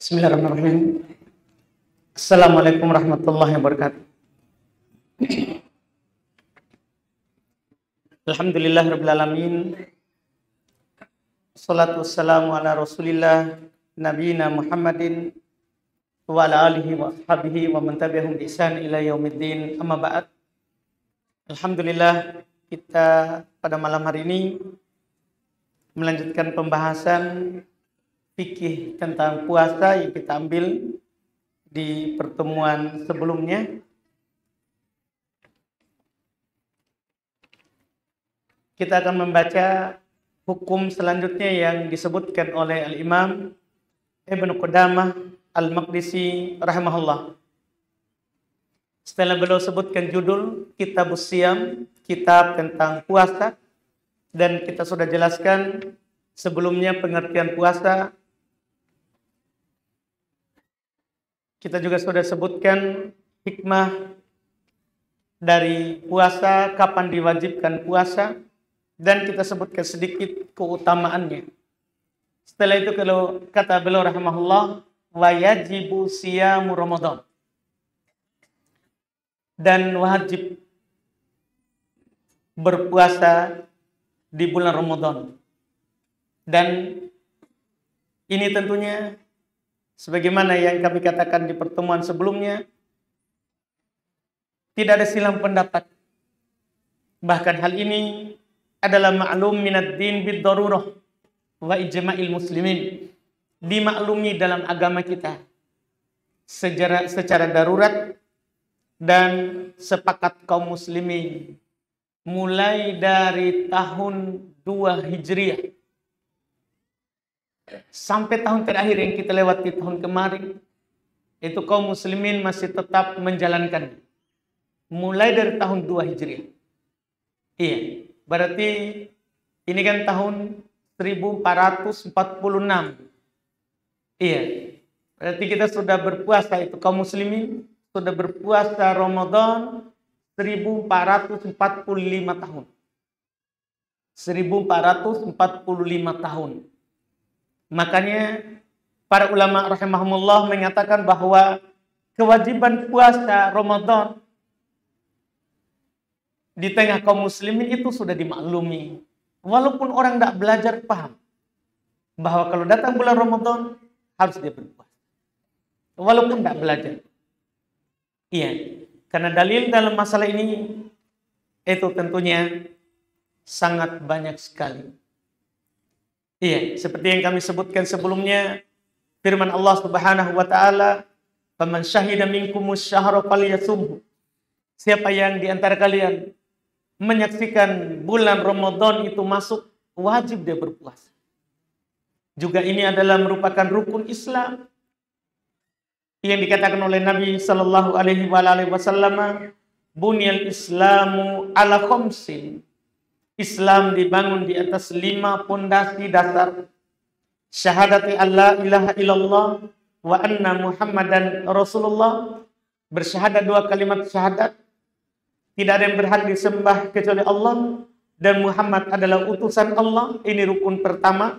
Bismillahirrahmanirrahim. Assalamualaikum warahmatullahi wabarakatuh. Alhamdulillahirabbil alamin. Wassalatu wassalamu ala Rasulillah nabiyina Muhammadin wa ala alihi wa ashabihi wa man tabi'ahum bi ihsan ila yaumiddin. Amma ba'd. Alhamdulillah, kita pada malam hari ini melanjutkan pembahasan fikih tentang puasa yang kita ambil di pertemuan sebelumnya. Kita akan membaca hukum selanjutnya yang disebutkan oleh Al-Imam Ibnu Qudamah Al-Maqdisi rahimahullah. Setelah beliau sebutkan judul Kitabus Shiyam, kitab tentang puasa, dan kita sudah jelaskan sebelumnya pengertian puasa. Kita juga sudah sebutkan hikmah dari puasa, kapan diwajibkan puasa, dan kita sebutkan sedikit keutamaannya. Setelah itu kalau kata beliau rahimahullah, wa yajibu siyamu Ramadan, dan wajib berpuasa di bulan Ramadan. Dan ini tentunya sebagaimana yang kami katakan di pertemuan sebelumnya, tidak ada silang pendapat. Bahkan hal ini adalah ma'lum minad din bid darurah wa ijma'il muslimin. Dimaklumi dalam agama kita secara darurat dan sepakat kaum muslimin mulai dari tahun 2 Hijriah sampai tahun terakhir yang kita lewati tahun kemarin, itu kaum muslimin masih tetap menjalankan mulai dari tahun 2 Hijriah. Iya, berarti ini kan tahun 1446. Iya, berarti kita sudah berpuasa, itu kaum muslimin sudah berpuasa Ramadan 1445 tahun. 1445 tahun. Makanya para ulama rahimahumullah mengatakan bahwa kewajiban puasa Ramadan di tengah kaum muslimin itu sudah dimaklumi. Walaupun orang tidak belajar paham bahwa kalau datang bulan Ramadan harus dia berpuasa. Walaupun tidak belajar. Iya, karena dalil dalam masalah ini itu tentunya sangat banyak sekali. Iya, seperti yang kami sebutkan sebelumnya, firman Allah Subhanahu wa taala, "Faman syahida minkumus syahra falyasumhu." Siapa yang di antara kalian menyaksikan bulan Ramadan itu masuk, wajib dia berpuasa. Juga ini adalah merupakan rukun Islam yang dikatakan oleh Nabi sallallahu alaihi wasallam, "Bunyal Islamu ala khamsin." Islam dibangun di atas 5 pondasi dasar. Syahadati alla ilaha illallah wa anna Muhammadan Rasulullah. Bersyahadat 2 kalimat syahadat. Tidak ada yang berhak disembah kecuali Allah, dan Muhammad adalah utusan Allah. Ini rukun pertama.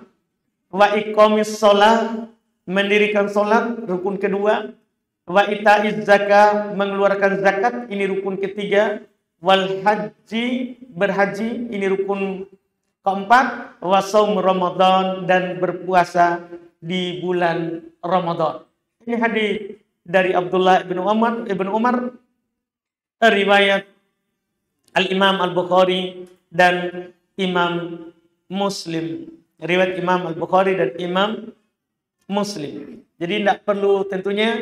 Wa iqamis shalah, mendirikan salat, rukun kedua. Wa itaiz zakah, mengeluarkan zakat, ini rukun ketiga. Wal haji, berhaji, ini rukun keempat. Wa shaum Ramadan, dan berpuasa di bulan Ramadan. Ini hadis dari Abdullah bin Umar, riwayat Al-Imam Al-Bukhari dan Imam Muslim. Riwayat Imam Al-Bukhari dan Imam Muslim. Jadi tidak perlu tentunya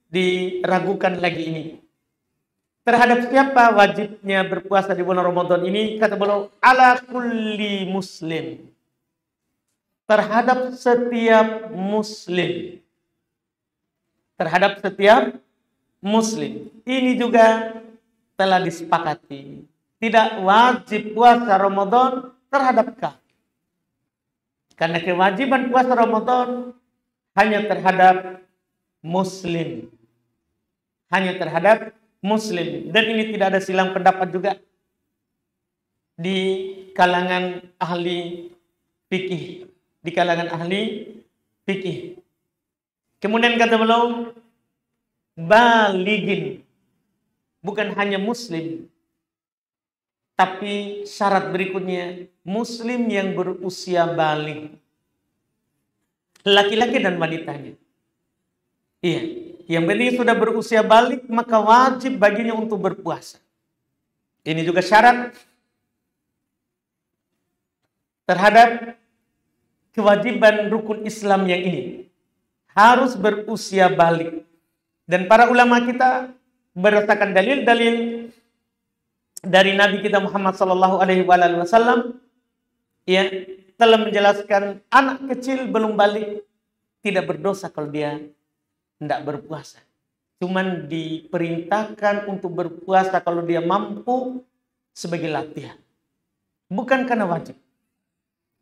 diragukan lagi ini. Terhadap siapa wajibnya berpuasa di bulan Ramadan ini, kata beliau, ala kulli muslim. Terhadap setiap muslim. Terhadap setiap muslim. Ini juga telah disepakati. Tidak wajib puasa Ramadan terhadap kafir. Karena kewajiban puasa Ramadan hanya terhadap muslim. Hanya terhadap muslim. Dan ini tidak ada silang pendapat juga di kalangan ahli fikih. Di kalangan ahli fikih. Kemudian kata beliau, baligin. Bukan hanya muslim, tapi syarat berikutnya, muslim yang berusia baligh. Laki-laki dan wanitanya. Iya, yang penting sudah berusia baligh, maka wajib baginya untuk berpuasa. Ini juga syarat terhadap kewajiban rukun Islam yang ini. Harus berusia baligh. Dan para ulama kita berdasarkan dalil-dalil dari Nabi kita Muhammad sallallahu alaihi wasallam ya telah menjelaskan anak kecil belum balik tidak berdosa kalau dia tidak berpuasa. Cuman diperintahkan untuk berpuasa kalau dia mampu sebagai latihan. Bukan karena wajib.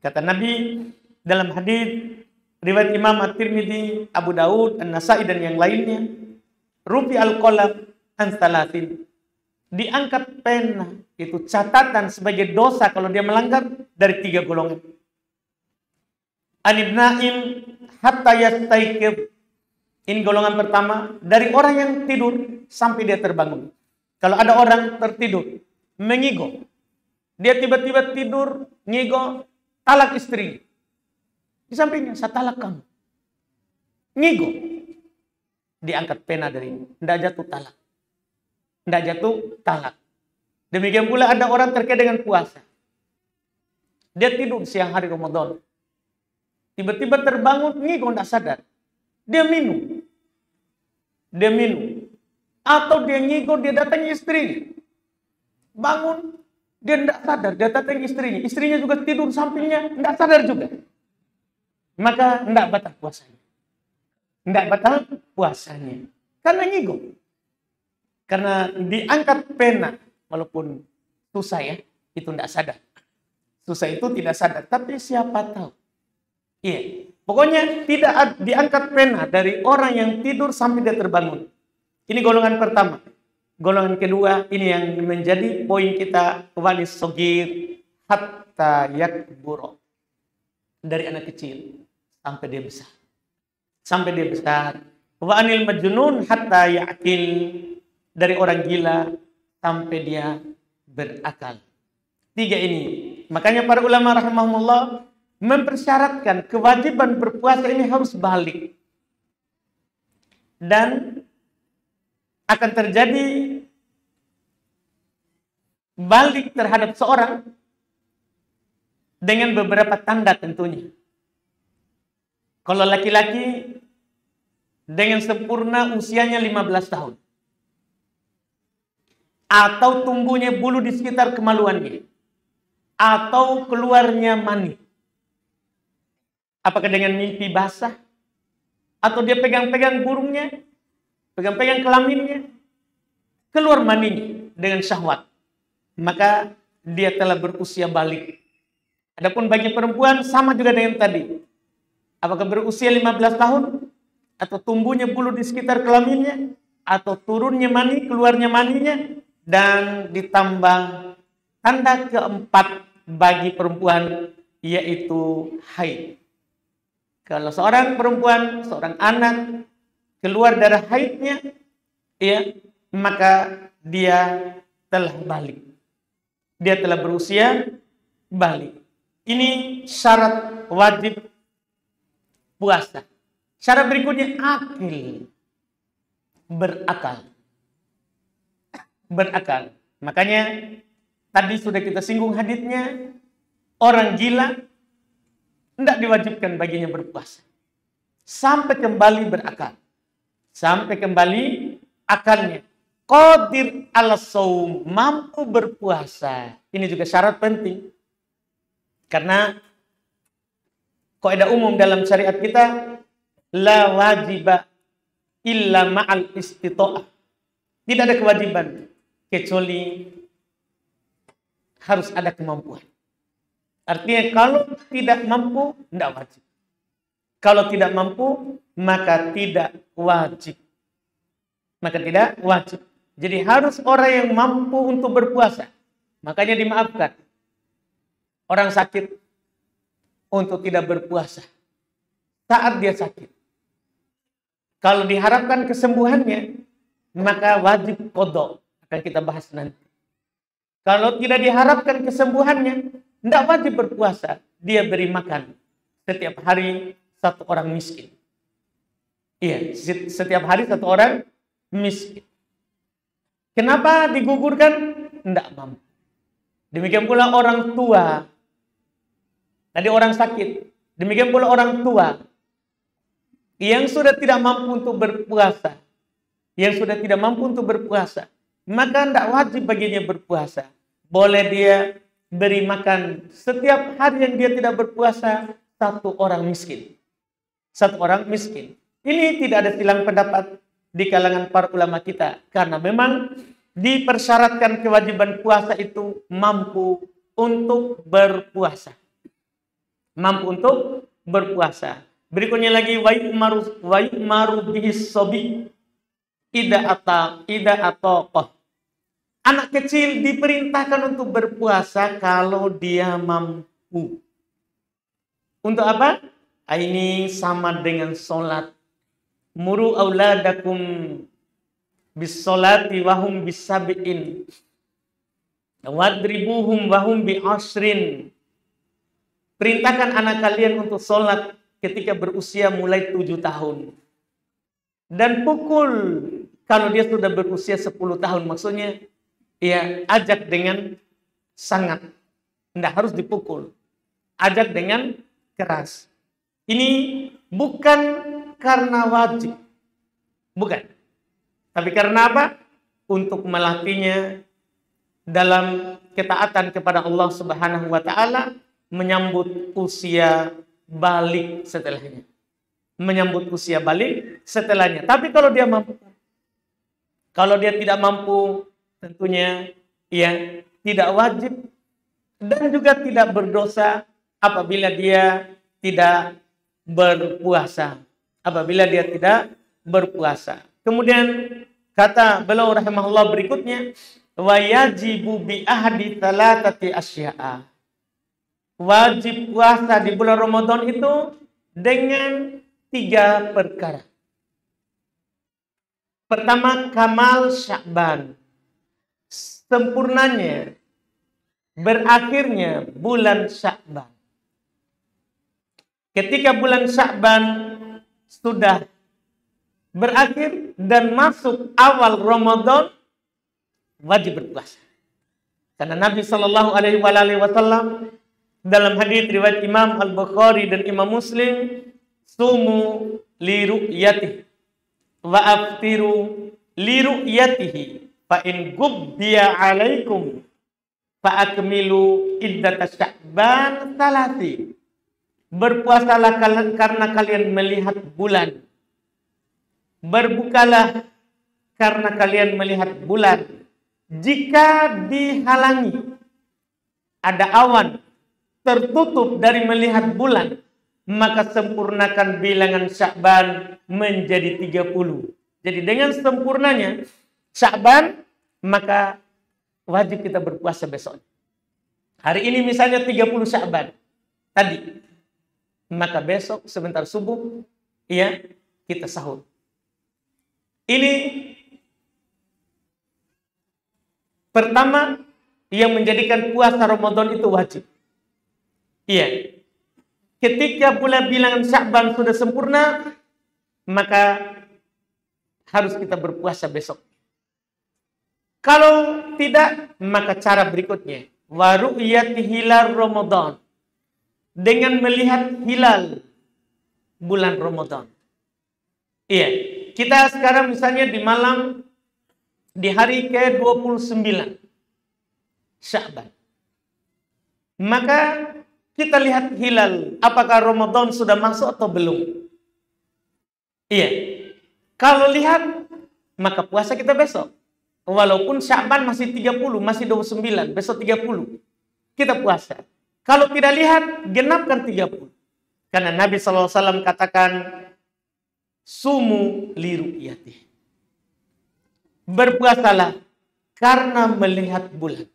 Kata Nabi dalam hadis riwayat Imam At-Tirmidzi, Abu Daud, An-Nasa'i dan yang lainnya, rufi al-qalam an salatin. Diangkat pena, itu catatan sebagai dosa kalau dia melanggar dari 3 golongan. Anib naim hatta yastaiqib. Ini golongan pertama, dari orang yang tidur sampai dia terbangun. Kalau ada orang tertidur, mengigo. Dia tiba-tiba tidur, ngigo, talak istri. Di sampingnya, saya talak kamu. Ngigo. Diangkat pena dari ini. Tidak jatuh talak. Tidak jatuh talak. Demikian pula ada orang terkait dengan puasa. Dia tidur siang hari Ramadan. Tiba-tiba terbangun, ngigo, tidak sadar. Dia minum. Dia minum. Atau dia ngigo, dia datangi istrinya. Bangun, dia tidak sadar. Dia datangi istrinya. Istrinya juga tidur sampingnya, tidak sadar juga. Maka tidak batal puasanya. Tidak batal puasanya. Karena ngigo. Karena diangkat pena. Walaupun susah ya, itu tidak sadar. Susah itu tidak sadar. Tapi siapa tahu. Iya. Pokoknya tidak diangkat pena dari orang yang tidur sampai dia terbangun. Ini golongan pertama. Golongan kedua, ini yang menjadi poin kita. Wanis sogir hatta yakburo. Dari anak kecil sampai dia besar. Sampai dia besar. Wa anil majnun hatta ya'qil. Dari orang gila sampai dia berakal. 3 ini. Makanya para ulama rahimahumullah mempersyaratkan kewajiban berpuasa ini harus balik. Dan akan terjadi balik terhadap seorang dengan beberapa tanda tentunya. Kalau laki-laki dengan sempurna usianya 15 tahun. Atau tumbuhnya bulu di sekitar kemaluannya. Atau keluarnya mani. Apakah dengan mimpi basah? Atau dia pegang-pegang burungnya? Pegang-pegang kelaminnya? Keluar maninya dengan syahwat. Maka dia telah berusia balik. Adapun bagi perempuan sama juga dengan tadi. Apakah berusia 15 tahun? Atau tumbuhnya bulu di sekitar kelaminnya? Atau turunnya mani, keluarnya maninya? Dan ditambah tanda keempat bagi perempuan, yaitu haid. Kalau seorang perempuan, seorang anak keluar darah haidnya, ya, maka dia telah balik. Dia telah berusia balik. Ini syarat wajib puasa. Syarat berikutnya akil. Berakal. Berakal. Makanya tadi sudah kita singgung hadisnya, orang gila tidak diwajibkan baginya berpuasa sampai kembali berakal, sampai kembali akalnya. Qadir al-shaum, mampu berpuasa. Ini juga syarat penting. Karena kaidah umum dalam syariat kita, la wajiba illa ma'al istita'ah. Tidak ada kewajiban kecuali harus ada kemampuan. Artinya kalau tidak mampu, tidak wajib. Kalau tidak mampu, maka tidak wajib. Maka tidak wajib. Jadi harus orang yang mampu untuk berpuasa. Makanya dimaafkan. Orang sakit untuk tidak berpuasa. Saat dia sakit. Kalau diharapkan kesembuhannya, maka wajib qadha. Akan kita bahas nanti. Kalau tidak diharapkan kesembuhannya, tidak wajib berpuasa. Dia beri makan setiap hari satu orang miskin. Iya, setiap hari satu orang miskin. Kenapa digugurkan? Tidak mampu. Demikian pula orang tua. Tadi orang sakit. Demikian pula orang tua yang sudah tidak mampu untuk berpuasa. Yang sudah tidak mampu untuk berpuasa. Maka tidak wajib baginya berpuasa. Boleh dia beri makan setiap hari yang dia tidak berpuasa satu orang miskin. Satu orang miskin. Ini tidak ada silang pendapat di kalangan para ulama kita. Karena memang dipersyaratkan kewajiban puasa itu mampu untuk berpuasa. Mampu untuk berpuasa. Berikutnya lagi wa yu'maru bihi sobi ida ataqah. Anak kecil diperintahkan untuk berpuasa kalau dia mampu. Untuk apa? Ini sama dengan sholat. Muru auladakum bis sholati wahum bis sab'in. Wadribuhum wahum bi ashrin. Perintahkan anak kalian untuk sholat ketika berusia mulai 7 tahun. Dan pukul kalau dia sudah berusia 10 tahun. Maksudnya, ya ajak dengan sangat. Tidak harus dipukul. Ajak dengan keras. Ini bukan karena wajib. Bukan. Tapi karena apa? Untuk melatihnya dalam ketaatan kepada Allah Subhanahu wa taala, menyambut usia balik setelahnya. Menyambut usia balik setelahnya. Tapi kalau dia mampu. Kalau dia tidak mampu, tentunya ya tidak wajib dan juga tidak berdosa apabila dia tidak berpuasa. Apabila dia tidak berpuasa. Kemudian kata beliau rahimahullah berikutnya, wa yajibu bi ahdi thalathati asya'a. Wajib puasa di bulan Ramadan itu dengan 3 perkara. Pertama, kamal Sya'ban. Sempurnanya, berakhirnya bulan Sya'ban. Ketika bulan Sya'ban sudah berakhir dan masuk awal Ramadan, wajib berpuasa. Karena Nabi Shallallahu Alaihi Wasallam dalam hadits riwayat Imam Al-Bukhari dan Imam Muslim, sumu li ru'yatihi wa aftiru li ru'yatihi fa in gubbiya alaikum fa akmilu iddata Sya'ban 30. Berpuasalah karena kalian melihat bulan. Berbukalah karena kalian melihat bulan. Jika dihalangi ada awan tertutup dari melihat bulan, maka sempurnakan bilangan Sya'ban menjadi 30. Jadi dengan sempurnanya Sya'ban, maka wajib kita berpuasa besok. Hari ini misalnya 30 Sya'ban tadi, maka besok sebentar subuh ya kita sahur. Ini pertama yang menjadikan puasa Ramadan itu wajib. Iya. Ketika bulan bilangan Sya'ban sudah sempurna, maka harus kita berpuasa besok. Kalau tidak, maka cara berikutnya, wa ru'yati hilal Ramadan. Dengan melihat hilal bulan Ramadan. Iya, kita sekarang misalnya di malam di hari ke-29 Sya'ban. Maka kita lihat hilal, apakah Ramadan sudah masuk atau belum? Iya. Kalau lihat, maka puasa kita besok. Walaupun Sya'ban masih 30, masih 29, besok 30. Kita puasa. Kalau tidak lihat, genapkan 30. Karena Nabi SAW katakan, sumu li ru'yatih. Berpuasalah karena melihat bulan.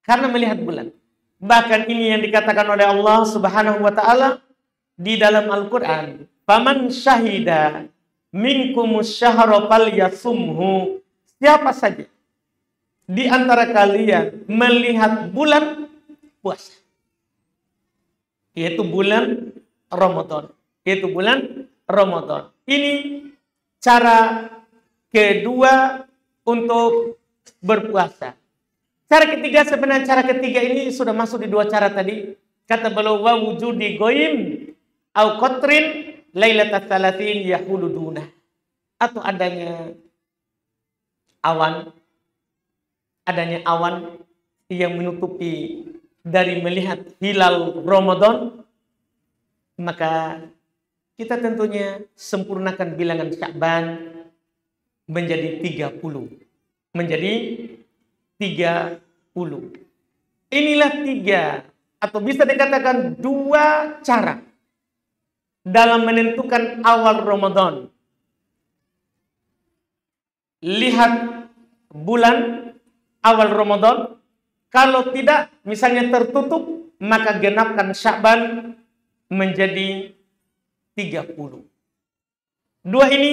Karena melihat bulan. Bahkan ini yang dikatakan oleh Allah Subhanahu wa taala di dalam Al-Qur'an. Faman syahida minkumus syahra falyasumhu. Siapa saja di antara kalian melihat bulan puasa, yaitu bulan Ramadan. Yaitu bulan Ramadan. Ini cara kedua untuk berpuasa. Cara ketiga, sebenarnya cara ketiga ini sudah masuk di dua cara tadi. Kata beliau, wa wujudi goyim au qatrin lailatat salatin yahuluduna. Atau adanya awan yang menutupi dari melihat hilal Ramadan, maka kita tentunya sempurnakan bilangan Sya'ban menjadi 30. Menjadi 30. Inilah tiga, atau bisa dikatakan dua cara dalam menentukan awal Ramadan. Lihat bulan awal Ramadan. Kalau tidak, misalnya tertutup, maka genapkan Sya'ban menjadi 30. Dua ini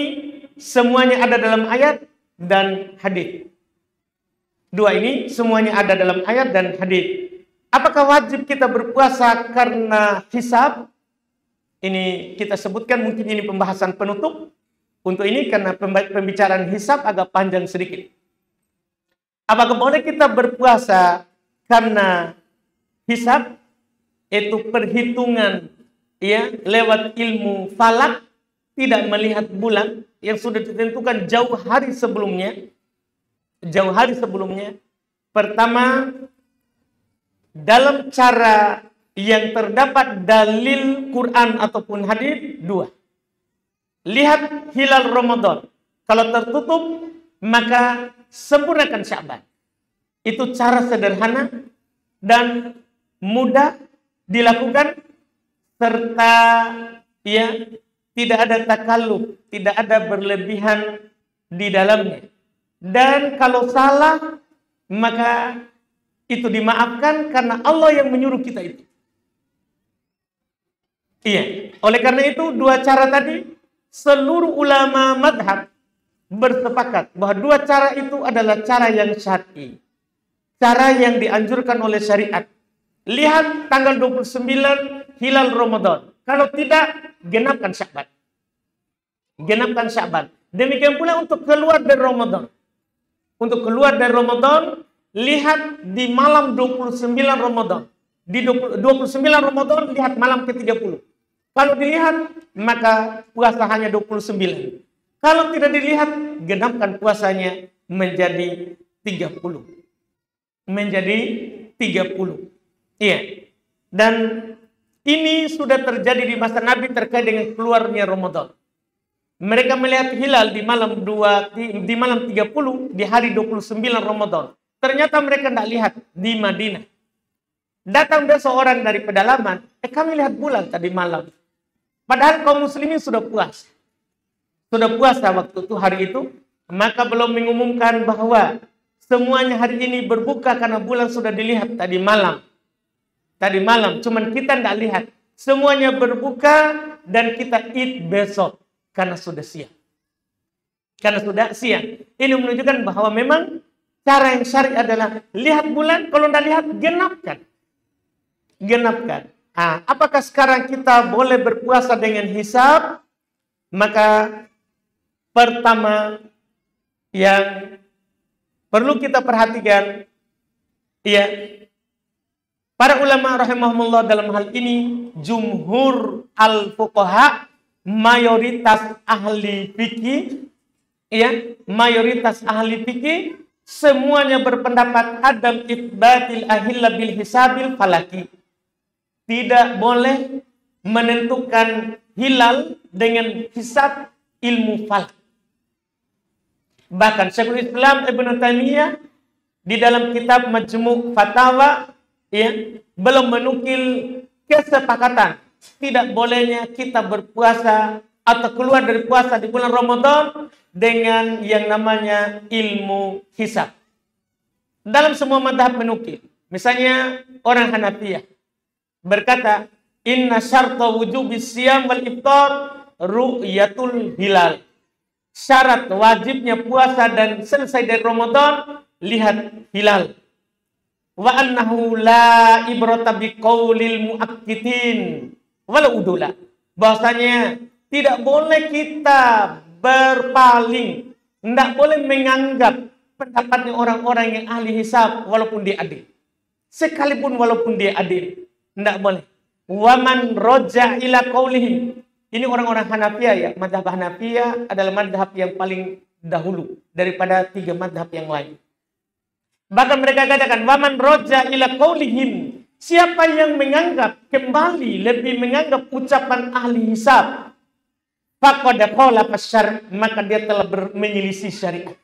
semuanya ada dalam ayat dan hadis. Dua ini semuanya ada dalam ayat dan hadis. Apakah wajib kita berpuasa karena hisab? Ini kita sebutkan, mungkin ini pembahasan penutup untuk ini karena pembicaraan hisab agak panjang sedikit. Apakah boleh kita berpuasa karena hisab, itu perhitungan ya lewat ilmu falak, tidak melihat bulan yang sudah ditentukan jauh hari sebelumnya? Pertama, dalam cara yang terdapat dalil Quran ataupun hadis, dua. Lihat hilal Ramadan. Kalau tertutup, maka sempurnakan Sya'ban. Itu cara sederhana dan mudah dilakukan, serta ya tidak ada takalluf, tidak ada berlebihan di dalamnya. Dan kalau salah, maka itu dimaafkan karena Allah yang menyuruh kita itu. Iya, oleh karena itu dua cara tadi seluruh ulama madhab bersepakat bahwa dua cara itu adalah cara yang syar'i, cara yang dianjurkan oleh syariat. Lihat tanggal 29 hilal Ramadan. Kalau tidak, genapkan Sya'ban. Genapkan Sya'ban. Demikian pula untuk keluar dari Ramadan. Untuk keluar dari Ramadan, lihat di malam 29 Ramadan. Di 29 Ramadan, lihat malam ke-30. Kalau dilihat, maka puasa hanya 29. Kalau tidak dilihat, genapkan puasanya menjadi 30. Menjadi 30. Iya. Dan ini sudah terjadi di masa Nabi terkait dengan keluarnya Ramadan. Mereka melihat hilal di malam 30, di hari 29 Ramadan. Ternyata mereka tidak lihat di Madinah. Datang besok orang dari pedalaman, kami lihat bulan tadi malam. Padahal kaum muslimin sudah puasa. Sudah puasa waktu itu, hari itu. Maka belum mengumumkan bahwa semuanya hari ini berbuka karena bulan sudah dilihat tadi malam. Tadi malam, cuman kita tidak lihat. Semuanya berbuka dan kita id besok. Karena sudah siang. Karena sudah siang. Ini menunjukkan bahwa memang cara yang syar'i adalah lihat bulan, kalau tidak lihat, genapkan. Genapkan. Nah, apakah sekarang kita boleh berpuasa dengan hisab? Maka pertama yang perlu kita perhatikan, ya, para ulama rahimahumullah dalam hal ini, jumhur al-fuqaha, mayoritas ahli fikih, ya, mayoritas ahli fikih semuanya berpendapat adam itsbatil ahilla bil hisabil falaki. Tidak boleh menentukan hilal dengan hisab ilmu falak. Bahkan Syekhul Islam Ibnu Taimiyah di dalam kitab Majmu' Fatawa, ya, belum menukil kesepakatan tidak bolehnya kita berpuasa atau keluar dari puasa di bulan Ramadan dengan yang namanya ilmu hisab. Dalam semua mazhab menukil. Misalnya orang Hanafiyah berkata, inna syarta wujubis siyam wal iftar ru'yatul hilal. Syarat wajibnya puasa dan selesai dari Ramadan, lihat hilal. Wa annahu la ibrata biqaulil muakkitin walau udula. Bahwasanya tidak boleh kita berpaling, tidak boleh menganggap pendapatnya orang-orang yang ahli hisab walaupun dia adil. Sekalipun walaupun dia adil, tidak boleh. Waman roja ila qaulihim. Ini orang-orang Hanafiyah ya. Mazhab Hanafiyah adalah mazhab yang paling dahulu daripada 3 mazhab yang lain. Bahkan mereka katakan, waman roja ila qaulihim. Siapa yang menganggap kembali, lebih menganggap ucapan ahli hisab, faqad qala fasyar, maka dia telah menyelisih syariat.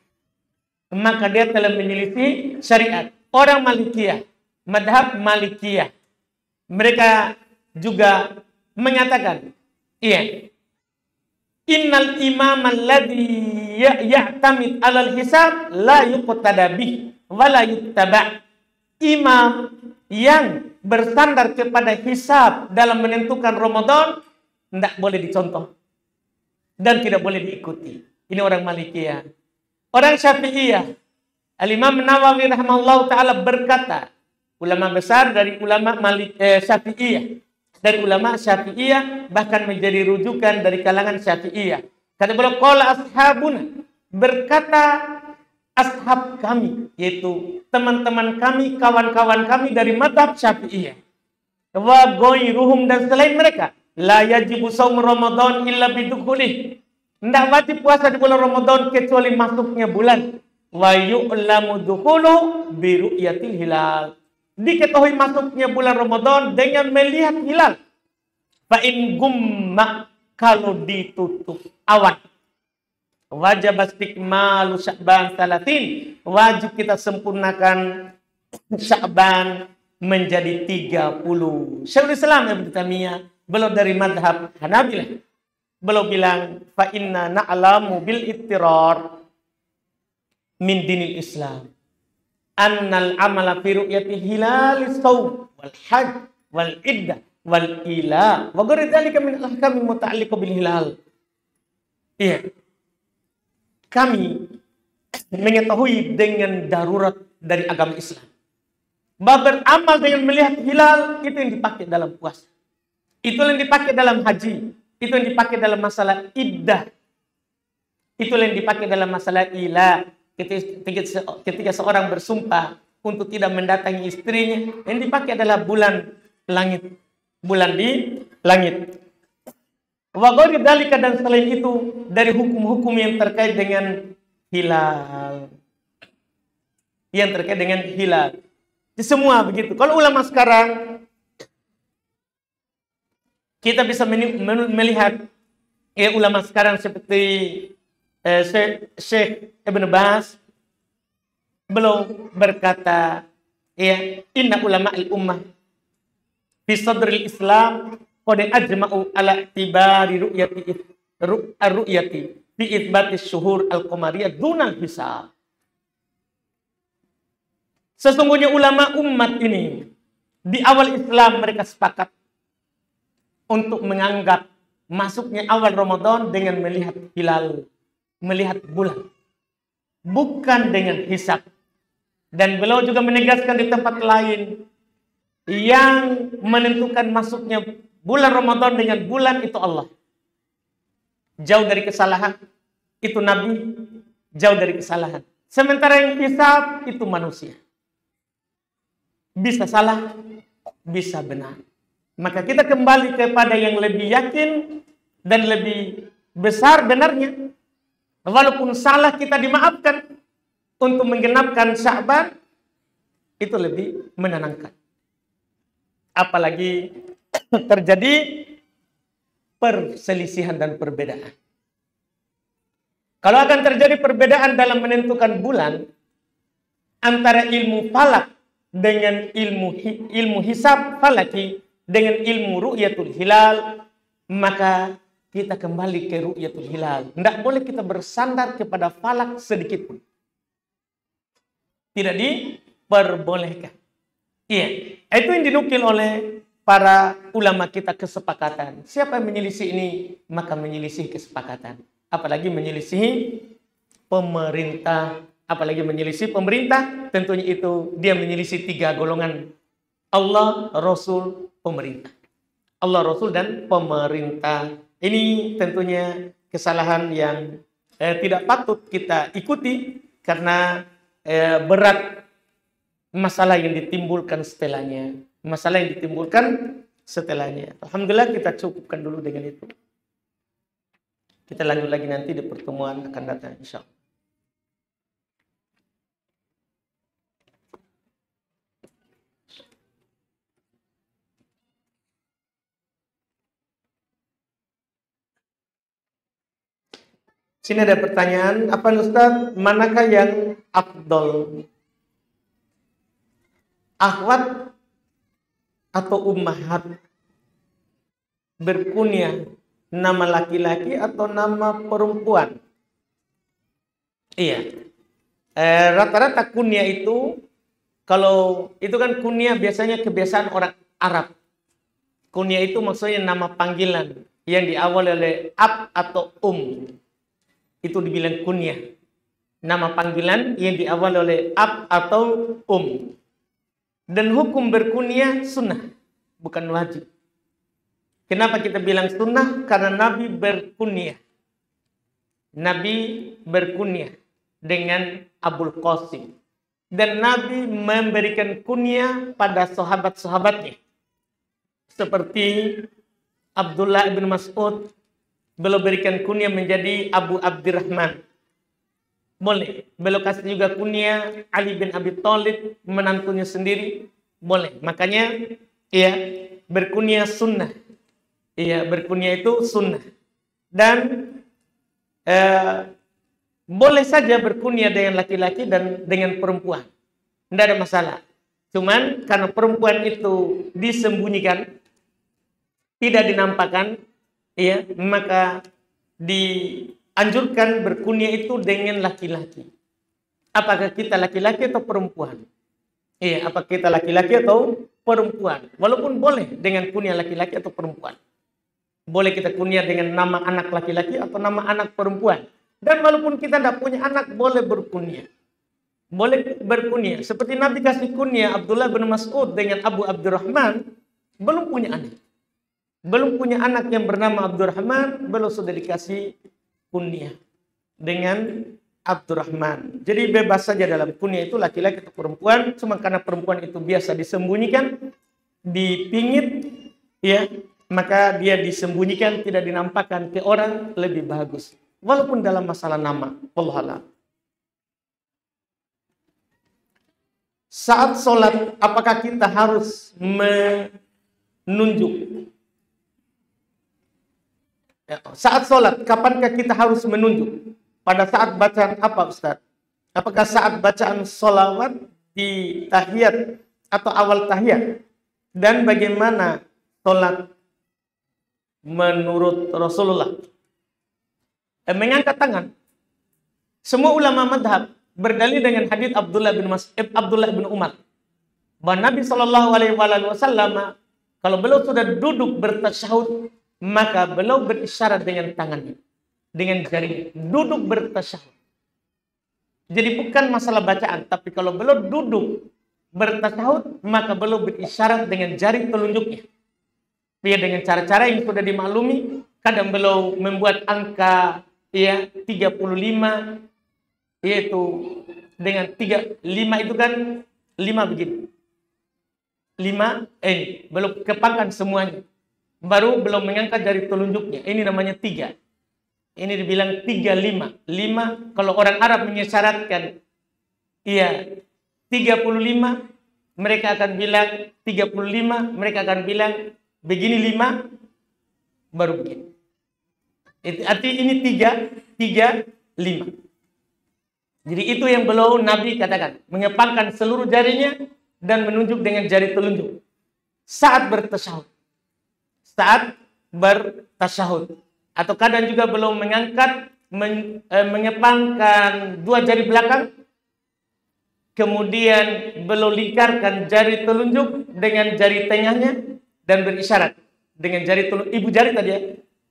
Maka dia telah menyelisih syariat. Orang Malikiyah, madhab Malikiyah, mereka juga menyatakan, iya, innal imam alladhi ya'tamid alal hisab la yuqtada bih wa la yuttaba. Imam yang bersandar kepada hisab dalam menentukan Ramadan tidak boleh dicontoh dan tidak boleh diikuti. Ini orang Malikiyah. Orang Syafi'iyah, Al-Imam Nawawi rahimahullah ta'ala berkata, ulama besar dari ulama Syafi'iyah, dari ulama Syafi'iyah, bahkan menjadi rujukan dari kalangan Syafi'iyah. Kata beliau, qala ashabuna, berkata ashab kami, yaitu teman-teman kami, kawan-kawan kami dari mazhab Syafi'iyah. Wa ghairuhum, dan selain mereka, la yajibu shaum Ramadan illa bidukhulih. Tidak wajib puasa di bulan Ramadan kecuali masuknya bulan. Wa yu'lamu dukhulu bi ru'yatil hilal. Diketahui masuknya bulan Ramadan dengan melihat hilal. Fa in gumma, kalau ditutup awan. Wajib istikmalu Sya'ban 30. Wajib kita sempurnakan Sya'ban menjadi 30. Syekhul Islam Ibnu Taimiyah, beliau dari mazhab Hanabilah, beliau bilang, fa inna na'lamu bil ittirar min dinil Islam annal amala fi ru'yati hilalis shaum wal hajj wal iddah wal ila wa ghairi dzalika min ahkamil muta'alliqah bil hilal. Iya. Kami mengetahui dengan darurat dari agama Islam bahwa beramal dengan melihat hilal itu yang dipakai dalam puasa. Itu yang dipakai dalam haji. Itu yang dipakai dalam masalah iddah. Itu yang dipakai dalam masalah ila. Ketika seorang bersumpah untuk tidak mendatangi istrinya, yang dipakai adalah bulan langit. Bulan di langit. Wa ghairi dzalika, dan selain itu dari hukum-hukum yang terkait dengan hilal. Yang terkait dengan hilal. Semua begitu. Kalau ulama sekarang, kita bisa melihat ulama sekarang seperti Syekh Ibn Baz, beliau berkata, ya, inna ulama al-ummah fi sadril Islam qad ajma'u ala tibari ru'yati fi itsbati syuhur al-qamariyah dunal hisab. Sesungguhnya ulama umat ini di awal Islam mereka sepakat untuk menganggap masuknya awal Ramadan dengan melihat hilal, melihat bulan, bukan dengan hisab. Dan beliau juga menegaskan di tempat lain, yang menentukan masuknya bulan Ramadan dengan bulan itu Allah. Jauh dari kesalahan, itu Nabi, jauh dari kesalahan. Sementara yang hisab itu manusia. Bisa salah, bisa benar. Maka kita kembali kepada yang lebih yakin dan lebih besar benarnya. Walaupun salah kita dimaafkan untuk menggenapkan Sya'ban, itu lebih menenangkan. Apalagi terjadi perselisihan dan perbedaan. Kalau akan terjadi perbedaan dalam menentukan bulan antara ilmu falak dengan ilmu hisab falaki dengan ilmu ru'yatul hilal, maka kita kembali ke ru'yatul hilal. Tidak boleh kita bersandar kepada falak sedikit pun. Tidak diperbolehkan. Iya, itu yang dinukil oleh para ulama kita kesepakatan. Siapa yang menyelisih ini, maka menyelisih kesepakatan. Apalagi menyelisih pemerintah, apalagi menyelisih pemerintah, tentunya itu dia menyelisih 3 golongan. Allah, Rasul, pemerintah. Allah, Rasul, dan pemerintah. Ini tentunya kesalahan yang tidak patut kita ikuti karena berat masalah yang ditimbulkan setelahnya. Masalah yang ditimbulkan setelahnya. Alhamdulillah kita cukupkan dulu dengan itu. Kita lanjut lagi nanti di pertemuan akan datang insyaallah. Sini ada pertanyaan, apa Ustaz, manakah yang afdol? Akhwat atau ummahat? Berkunyah nama laki-laki atau nama perempuan? Iya. Rata-rata kunyah itu, kalau itu kan kunyah biasanya kebiasaan orang Arab. Kunyah itu maksudnya nama panggilan yang diawali oleh ab atau itu dibilang kunyah. Nama panggilan yang diawali oleh ab atau Dan hukum berkunyah sunnah, bukan wajib. Kenapa kita bilang sunnah? Karena Nabi berkunyah. Nabi berkunyah dengan Abul Qasim. Dan Nabi memberikan kunyah pada sahabat-sahabatnya. Seperti Abdullah bin Mas'ud, beliau berikan kunyah menjadi Abu Abdurrahman. Boleh. Beliau kasih juga kunyah Ali bin Abi Thalib, menantunya sendiri. Boleh. Makanya ya, berkunyah sunnah. Iya, berkunyah itu sunnah. Dan boleh saja berkunyah dengan laki-laki dan dengan perempuan. Tidak ada masalah. Cuman karena perempuan itu disembunyikan, tidak dinampakkan, ya, maka dianjurkan berkunyah itu dengan laki-laki. Apakah kita laki-laki atau perempuan? Iya, apakah kita laki-laki atau perempuan? Walaupun boleh dengan kunyah laki-laki atau perempuan. Boleh kita kunyah dengan nama anak laki-laki atau nama anak perempuan. Dan walaupun kita tidak punya anak, boleh berkunyah. Boleh berkunyah. Seperti Nabi kasih kunyah Abdullah bin Mas'ud dengan Abu Abdurrahman, belum punya anak. Belum punya anak yang bernama Abdurrahman, belum sudah dikasih kunyah dengan Abdurrahman. Jadi bebas saja dalam kunyah itu laki-laki atau perempuan. Cuma karena perempuan itu biasa disembunyikan, dipingit, ya, maka dia disembunyikan, tidak dinampakkan ke orang, lebih bagus. Walaupun dalam masalah nama. Wallahualam. Saat sholat, apakah kita harus menunjuk? Saat sholat, kapankah kita harus menunjuk? Pada saat bacaan apa, Ustaz? Apakah saat bacaan sholawat di tahiyat atau awal tahiyat? Dan bagaimana sholat menurut Rasulullah? Mengangkat tangan. Semua ulama madhab berdalil dengan hadits Abdullah bin Umar. Bahwa Nabi SAW, kalau beliau sudah duduk bertasyahud, maka beliau berisyarat dengan tangannya, dengan jari, duduk bertasyahud. Jadi bukan masalah bacaan, tapi kalau beliau duduk bertasyahud, maka beliau berisyarat dengan jari telunjuknya. Ya, dengan cara-cara yang sudah dimaklumi. Kadang beliau membuat angka 35, yaitu dengan 5 itu kan 5 begini. 5 ini belum kepangkan semuanya. Baru belum mengangkat jari telunjuknya. Ini namanya 3. Ini dibilang 35. 5 kalau orang Arab mengisyaratkan 35, mereka akan bilang 35, mereka akan bilang begini 5 baru begini. Artinya ini 3, 5. Jadi itu yang beliau Nabi katakan, mengepangkan seluruh jarinya dan menunjuk dengan jari telunjuk saat bertasyahud. Saat bertasyahud. Atau kadang juga beliau mengangkat, mengepangkan 2 jari belakang, kemudian beliau lingkarkan jari telunjuk dengan jari tengahnya, dan berisyarat dengan jari ibu jari tadi ya.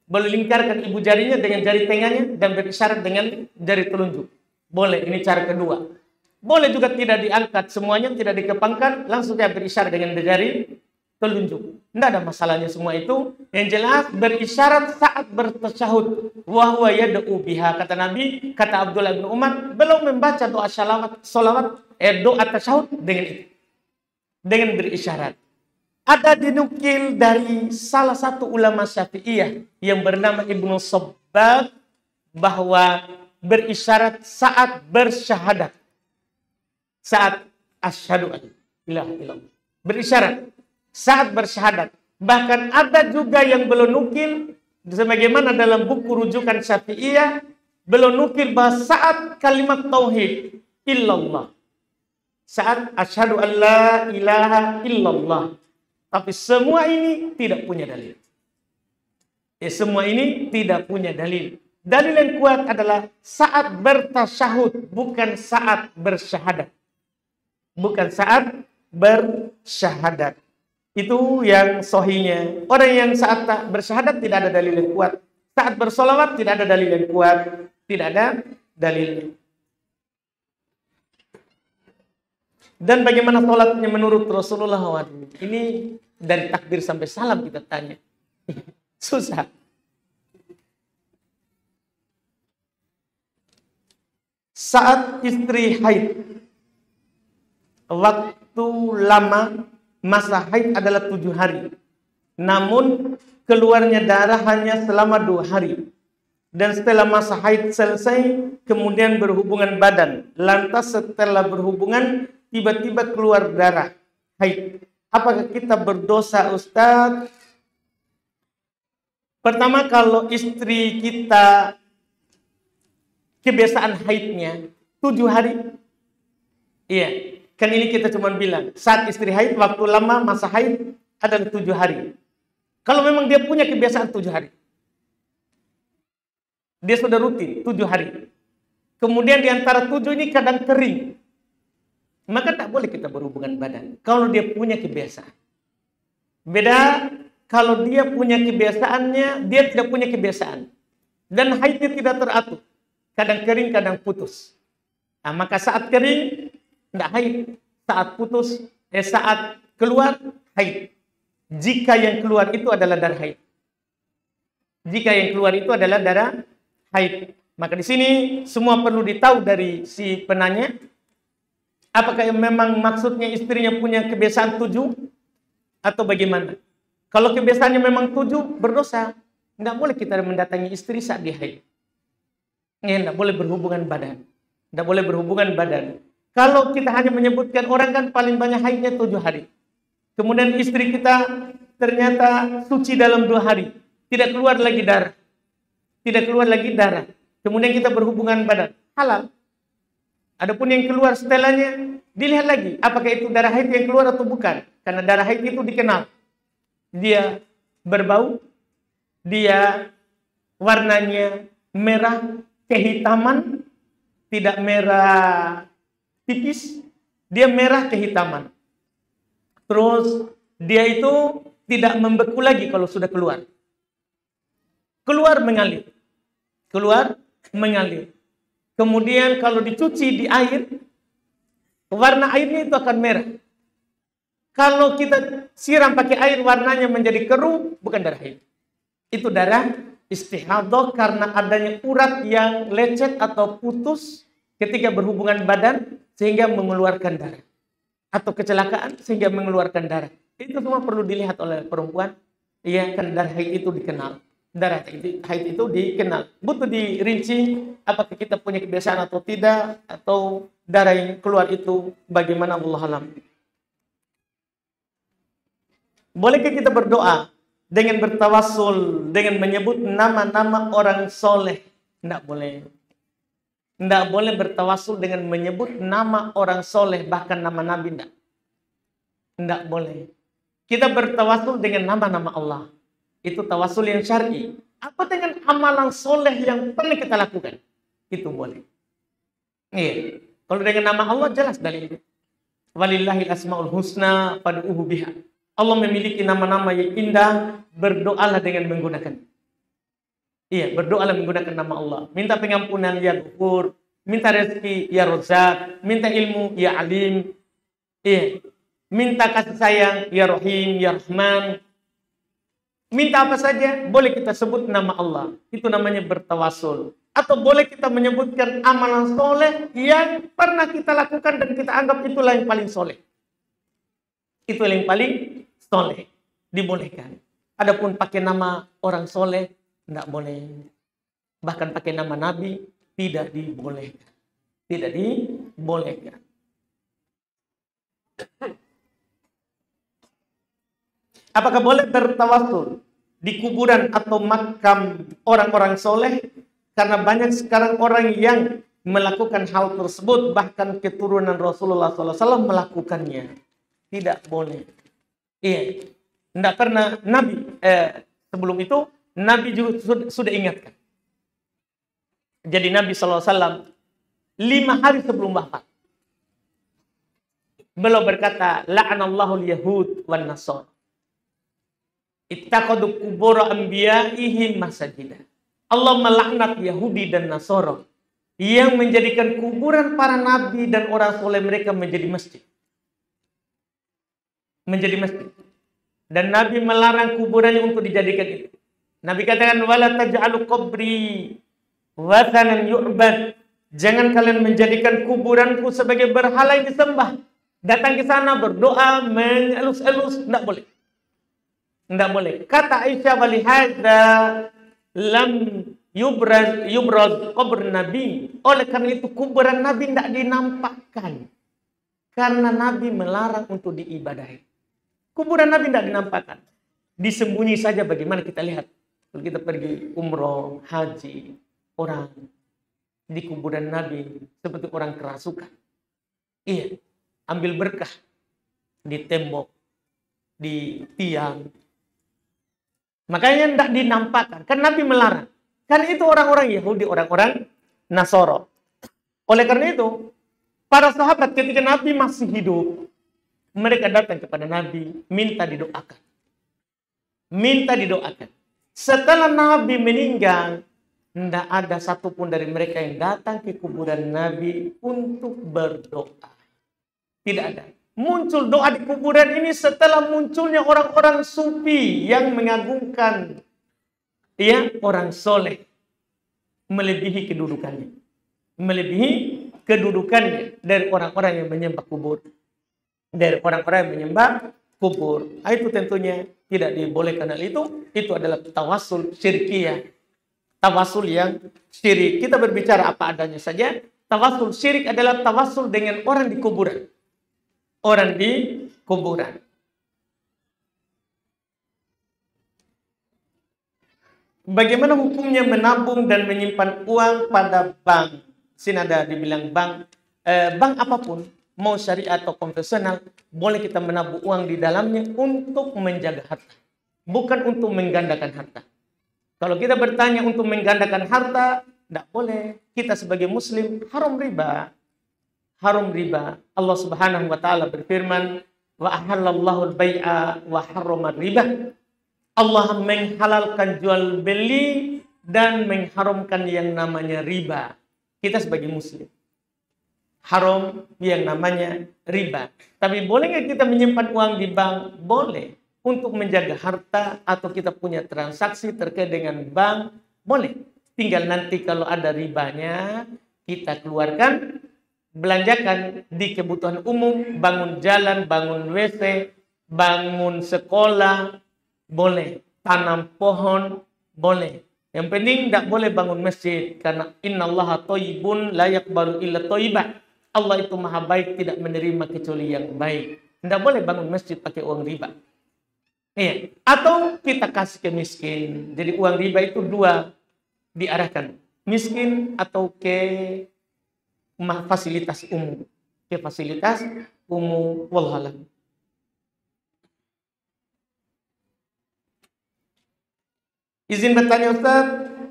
Boleh lingkarkan ibu jarinya dengan jari tengahnya dan berisyarat dengan jari telunjuk. Boleh, ini cara kedua. Boleh juga tidak diangkat semuanya, tidak dikepangkan, langsung dia berisyarat dengan jari telunjuk. Tidak ada masalahnya semua itu. Yang jelas berisyarat saat bertasyahud. Wa huwa yad'u biha, kata Nabi, kata Abdullah bin Umar, belum membaca doa salawat, doa tasyahud dengan itu. Dengan berisyarat. Ada dinukil dari salah satu ulama Syafi'iyah yang bernama Ibnu Sabbag bahwa berisyarat saat bersyahadat. Saat asyhadu an la ilaha illallah. Berisyarat saat bersyahadat. Bahkan ada juga yang belum nukil sebagaimana dalam buku rujukan Syafi'iyah belum nukil bahwa saat kalimat tauhid illallah. Saat asyhadu an la ilaha illallah. Tapi semua ini tidak punya dalil. Semua ini tidak punya dalil. Dalil yang kuat adalah saat bertasyahud, bukan saat bersyahadat. Bukan saat bersyahadat. Itu yang sahihnya. Orang yang saat tak bersyahadat tidak ada dalil yang kuat. Saat bersolawat tidak ada dalil yang kuat. Tidak ada dalilnya. Dan bagaimana sholatnya menurut Rasulullah SAW? Ini dari takbir sampai salam kita tanya. Susah. Saat istri haid, waktu lama masa haid adalah 7 hari. Namun keluarnya darah hanya selama 2 hari. Dan setelah masa haid selesai, kemudian berhubungan badan. Lantas setelah berhubungan, tiba-tiba keluar darah haid. Apakah kita berdosa, Ustaz? Pertama, kalau istri kita kebiasaan haidnya 7 hari. Iya, kan ini kita cuma bilang, saat istri haid, waktu lama masa haid adalah 7 hari. Kalau memang dia punya kebiasaan 7 hari. Dia sudah rutin 7 hari. Kemudian di antara 7 ini kadang kering. Maka tak boleh kita berhubungan badan. Kalau dia punya kebiasaan. Beda kalau dia punya kebiasaannya, dia tidak punya kebiasaan. Dan haidnya tidak teratur. Kadang kering, kadang putus. Nah, maka saat kering, tidak haid. Saat putus, saat keluar, haid. Jika yang keluar itu adalah darah haid. Jika yang keluar itu adalah darah haid. Maka di sini semua perlu ditahu dari si penanya. Apakah memang maksudnya istrinya punya kebiasaan 7 atau bagaimana? Kalau kebiasaannya memang 7, berdosa. Tidak boleh kita mendatangi istri saat dia haid. Tidak boleh berhubungan badan. Tidak boleh berhubungan badan. Kalau kita hanya menyebutkan orang kan paling banyak haidnya 7 hari. Kemudian istri kita ternyata suci dalam 2 hari. Tidak keluar lagi darah. Tidak keluar lagi darah. Kemudian kita berhubungan badan. Halal. Adapun yang keluar setelahnya, dilihat lagi. Apakah itu darah haid yang keluar atau bukan. Karena darah haid itu dikenal. Dia berbau. Dia warnanya merah kehitaman. Tidak merah tipis. Dia merah kehitaman. Terus dia itu tidak membeku lagi kalau sudah keluar. Keluar mengalir. Keluar mengalir. Kemudian kalau dicuci di air, warna airnya itu akan merah. Kalau kita siram pakai air, warnanya menjadi keruh, bukan darah haid. Itu darah istihadah karena adanya urat yang lecet atau putus ketika berhubungan badan sehingga mengeluarkan darah. Atau kecelakaan sehingga mengeluarkan darah. Itu semua perlu dilihat oleh perempuan. Iya, kan darah haid itu dikenal. Darah haid itu dikenal. Butuh dirinci apakah kita punya kebiasaan atau tidak, atau darah yang keluar itu bagaimana, Allah alam. Bolehkah kita berdoa dengan bertawassul dengan menyebut nama-nama orang soleh? Tidak boleh. Tidak boleh bertawassul dengan menyebut nama orang soleh, bahkan nama Nabi tidak. Tidak boleh. Kita bertawassul dengan nama-nama Allah. Itu tawasul yang syar'i. Apa dengan amalan soleh yang pernah kita lakukan? Itu boleh. Iya. Kalau dengan nama Allah jelas dalilnya. Walillahil asmaul husna fad'uhu biha. Allah memiliki nama-nama yang indah, berdoalah dengan menggunakan. Iya, berdoalah menggunakan nama Allah. Minta pengampunan, ya Ghafur. Minta rezeki, ya Razzaq. Minta ilmu, ya Alim. Iya. Minta kasih sayang, ya Rahim, ya Rahman. Minta apa saja, boleh kita sebut nama Allah. Itu namanya bertawasul. Atau boleh kita menyebutkan amalan soleh yang pernah kita lakukan dan kita anggap itulah yang paling soleh. Itulah yang paling soleh. Dibolehkan. Adapun pakai nama orang soleh, tidak boleh. Bahkan pakai nama Nabi, tidak dibolehkan. Tidak dibolehkan. Apakah boleh bertawasul di kuburan atau makam orang-orang soleh? Karena banyak sekarang orang yang melakukan hal tersebut, bahkan keturunan Rasulullah SAW melakukannya. Tidak boleh. Iya, tidak pernah Nabi. Sebelum itu Nabi juga sudah ingatkan. Jadi Nabi SAW 5 hari sebelum wafat, beliau berkata, la'anallahu al-yahud wan nasara. Ittaqadu kubur anbiya'ihim masajida. Allah melaknat Yahudi dan Nasara yang menjadikan kuburan para nabi dan orang soleh mereka menjadi masjid. Menjadi masjid. Dan Nabi melarang kuburannya untuk dijadikan itu. Nabi katakan, wala taj'alu qabri wathanan yu'bad. Jangan kalian menjadikan kuburanku sebagai berhala yang disembah. Datang ke sana berdoa, mengelus-elus, tidak boleh. Tidak boleh. Kata Aisyah, walihada lam yubraz kubur Nabi. Oleh karena itu kuburan Nabi tidak dinampakkan. Karena Nabi melarang untuk diibadahi. Kuburan Nabi tidak dinampakkan. Disembunyi saja. Bagaimana kita lihat. Kalau kita pergi umroh, haji, orang di kuburan Nabi seperti orang kerasukan. Iya. Ambil berkah di tembok, di tiang. Makanya tidak dinampakkan. Kan Nabi melarang. Kan itu orang-orang Yahudi, orang-orang Nasara. Oleh karena itu, para sahabat ketika Nabi masih hidup, mereka datang kepada Nabi, minta didoakan. Minta didoakan. Setelah Nabi meninggal, tidak ada satupun dari mereka yang datang ke kuburan Nabi untuk berdoa. Tidak ada. Muncul doa di kuburan ini setelah munculnya orang-orang sufi yang mengagungkan orang soleh, melebihi kedudukannya. Melebihi kedudukannya dari orang-orang yang menyembah kubur. Dari orang-orang yang menyembah kubur. Itu tentunya tidak dibolehkan. Hal itu adalah tawasul syirkiyah. Tawasul yang syirik. Kita berbicara apa adanya saja. Tawasul syirik adalah tawasul dengan orang di kuburan. Orang di kuburan. Bagaimana hukumnya menabung dan menyimpan uang pada bank? Sini ada dibilang bank. Bank apapun, mau syariah atau konvensional, boleh kita menabung uang di dalamnya untuk menjaga harta. Bukan untuk menggandakan harta. Kalau kita bertanya untuk menggandakan harta, tidak boleh. Kita sebagai muslim, haram riba. Haram riba. Allah Subhanahu wa taala berfirman, wa ahallallahu al-bai'a wa harrama riba. Allah menghalalkan jual beli dan mengharamkan yang namanya riba. Kita sebagai muslim haram yang namanya riba. Tapi boleh nggak kita menyimpan uang di bank? Boleh. Untuk menjaga harta atau kita punya transaksi terkait dengan bank, boleh. Tinggal nanti kalau ada ribanya, kita keluarkan, belanjakan di kebutuhan umum, bangun jalan, bangun WC, bangun sekolah, boleh. Tanam pohon, boleh. Yang penting tidak boleh bangun masjid. Karena innallaha thayyibun la yaqbalu illa thayyiban. Allah itu maha baik, tidak menerima kecuali yang baik. Tidak boleh bangun masjid pakai uang riba. Iya. Atau kita kasih ke miskin. Jadi uang riba itu dua diarahkan. Miskin atau ke fasilitas umum. Ke fasilitas umum. Wallahualam. Izin bertanya Ustaz,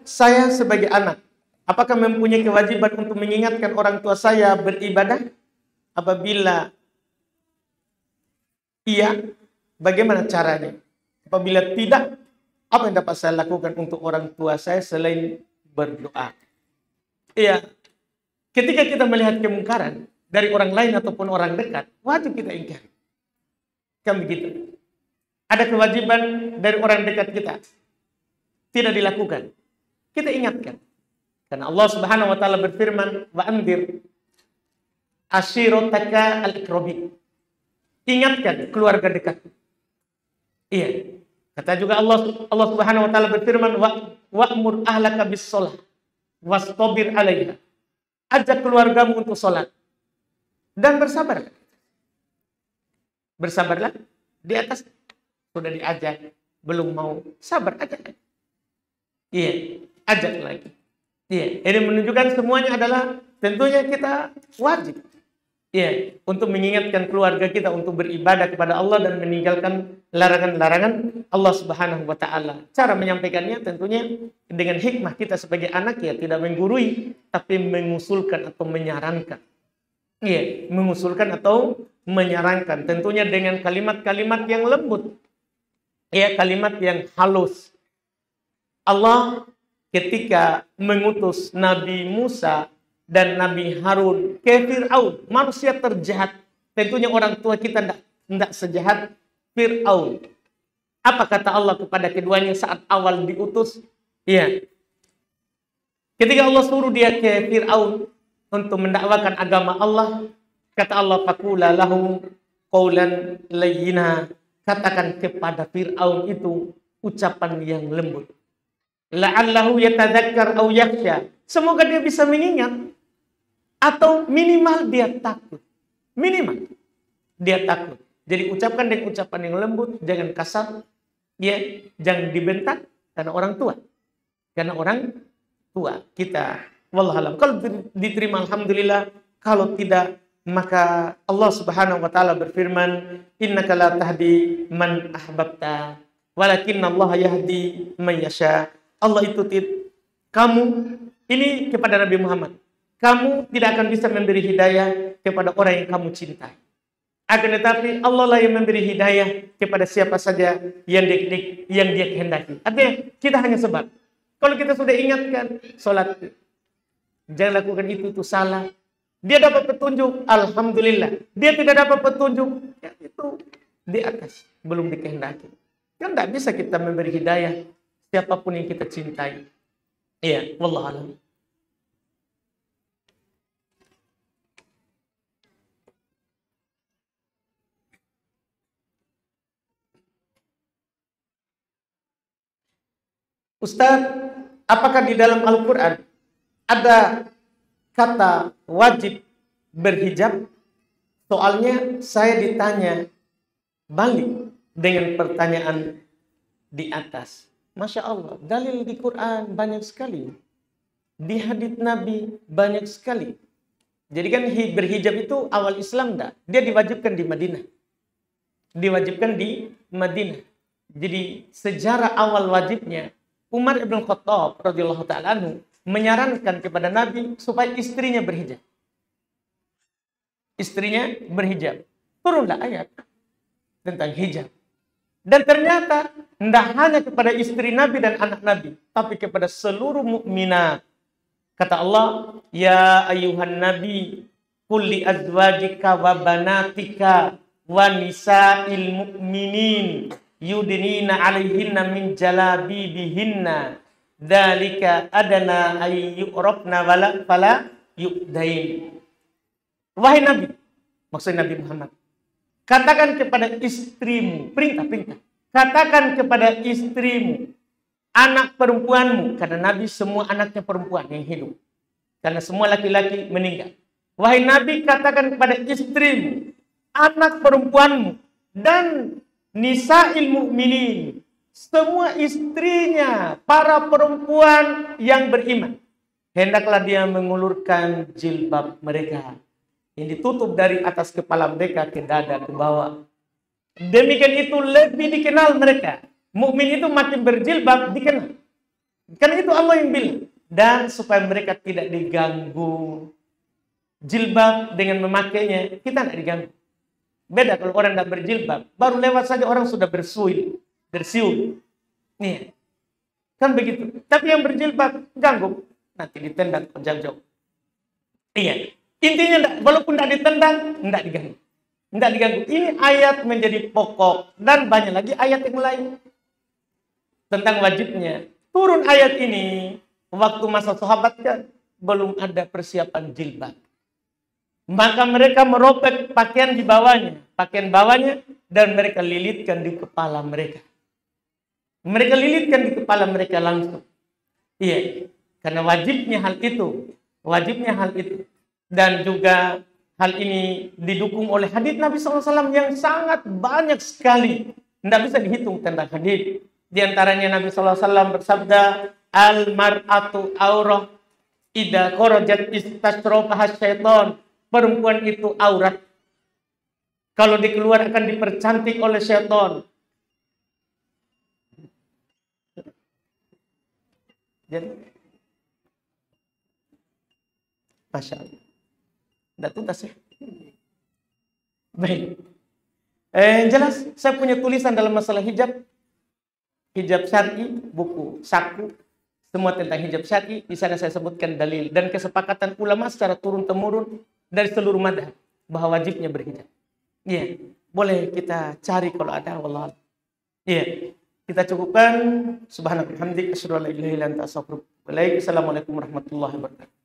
saya sebagai anak, apakah mempunyai kewajiban untuk mengingatkan orang tua saya beribadah? Apabila iya, bagaimana caranya? Apabila tidak, apa yang dapat saya lakukan untuk orang tua saya selain berdoa? Iya, ketika kita melihat kemungkaran dari orang lain ataupun orang dekat, wajib kita ingkari. Kan begitu. Ada kewajiban dari orang dekat kita, tidak dilakukan, kita ingatkan. Karena Allah Subhanahu wa taala berfirman, "Wa anzir ashirataka al-aqrabin." Ingatkan keluarga dekat. Iya. Kata juga Allah Subhanahu wa taala berfirman, "Wa'mur ahlaka bis-shalah wastabir 'alaiha." Ajak keluargamu untuk salat dan bersabar. Bersabarlah di atas. Sudah diajak, belum mau, sabar aja. Iya, ajak lagi. Iya, ini menunjukkan semuanya adalah tentunya kita wajib. Iya, untuk mengingatkan keluarga kita untuk beribadah kepada Allah dan meninggalkan larangan-larangan Allah Subhanahu wa taala. Cara menyampaikannya tentunya dengan hikmah kita sebagai anak ya, tidak menggurui tapi mengusulkan atau menyarankan. Iya, mengusulkan atau menyarankan tentunya dengan kalimat-kalimat yang lembut. Ya, kalimat yang halus. Allah ketika mengutus Nabi Musa dan Nabi Harun ke Fir'aun, manusia terjahat. Tentunya orang tua kita tidak sejahat Fir'aun. Apa kata Allah kepada keduanya saat awal diutus? Ya, ketika Allah suruh dia ke Fir'aun untuk mendakwakan agama Allah, kata Allah, "Faqula lahu qawlan layyina." Katakan kepada Fir'aun itu ucapan yang lembut. La'allahu yatadzakkar aw yakhsha. Semoga dia bisa mengingat atau minimal dia takut. Minimal dia takut. Jadi ucapkan dengan ucapan yang lembut, jangan kasar, ya, jangan dibentak karena orang tua. Karena orang tua kita, wallahualam. Kalau diterima alhamdulillah, kalau tidak maka Allah Subhanahu wa taala berfirman, "Innaka la tahdi man ahbabta, walakinnallaha yahdi man yasha." Allah itu kamu ini kepada Nabi Muhammad. Kamu tidak akan bisa memberi hidayah kepada orang yang kamu cintai. Akan tetapi Allah lah yang memberi hidayah kepada siapa saja yang dia kehendaki. Artinya kita hanya sebab. Kalau kita sudah ingatkan salat, jangan lakukan itu salah. Dia dapat petunjuk, alhamdulillah. Dia tidak dapat petunjuk, ya itu di atas, belum dikehendaki. Kan tidak bisa kita memberi hidayah siapapun yang kita cintai. Iya, wallahualam. Ustaz, apakah di dalam Al-Quran ada kata wajib berhijab? Soalnya saya ditanya balik dengan pertanyaan di atas. Masya Allah, dalil di Quran banyak sekali. Di hadits Nabi banyak sekali. Jadi kan berhijab itu awal Islam dah. Dia diwajibkan di Madinah. Diwajibkan di Madinah. Jadi sejarah awal wajibnya, Umar ibn Khattab radhiyallahu ta'ala anhu menyarankan kepada Nabi supaya istrinya berhijab. Istrinya berhijab. Turunlah ayat tentang hijab. Dan ternyata tidak hanya kepada istri Nabi dan anak Nabi, tapi kepada seluruh mukminat. Kata Allah, "Ya ayuhan Nabi, qul li azwajika wa banatika wa nisa'il mu'minin yudnina 'alaihinna min jalabibihinna. Dzalika adana ay yu'rafna wala fala yu'dain." Wahai Nabi, maksudnya Nabi Muhammad, katakan kepada istrimu, perintah. Katakan kepada istrimu, anak perempuanmu, karena Nabi semua anaknya perempuan yang hidup. Karena semua laki-laki meninggal. Wahai Nabi, katakan kepada istrimu, anak perempuanmu, dan nisa'il mu'minin, semua istrinya, para perempuan yang beriman, hendaklah dia mengulurkan jilbab mereka yang ditutup dari atas kepala mereka ke dada ke bawah. Demikian itu lebih dikenal mereka. Mukmin itu makin berjilbab dikenal. Karena itu Allah yang bilang. Dan supaya mereka tidak diganggu. Jilbab dengan memakainya, kita tidak diganggu. Beda kalau orang tidak berjilbab, baru lewat saja orang sudah bersiul. Nih, kan begitu. Tapi yang berjilbab ganggu, nanti ditendang jauh-jauh. Iya, intinya enggak, walaupun tidak ditendang, enggak diganggu. Enggak diganggu. Ini ayat menjadi pokok dan banyak lagi ayat yang lain tentang wajibnya. Turun ayat ini waktu masa sahabat kan belum ada persiapan jilbab. Maka mereka merobek pakaian bawahnya, dan mereka lilitkan di kepala mereka. Mereka lilitkan di kepala mereka langsung. Iya, karena wajibnya hal itu. Dan juga hal ini didukung oleh hadits Nabi SAW yang sangat banyak sekali. Tidak bisa dihitung tentang hadits. Di antaranya Nabi SAW bersabda, al-mar'atu aurah idza kharajat istashrafaha syaitan. Perempuan itu aurat. Kalau dikeluarkan dipercantik oleh syaitan. Jadi, Masya Allah. Tidak tuntas ya. Baik. Jelas, saya punya tulisan dalam masalah hijab. Hijab syar'i, buku saku. Semua tentang hijab syar'i. Di sana saya sebutkan dalil. Dan kesepakatan ulama secara turun-temurun dari seluruh madhab bahwa wajibnya berhijab. Iya, boleh kita cari kalau ada, wallah. Iya, kita cukupkan. Subhanallah, hamdik, asyhadu an la ilaha illa anta, astaghfiruka wa atubu ilaik. Assalamualaikum warahmatullahi wabarakatuh.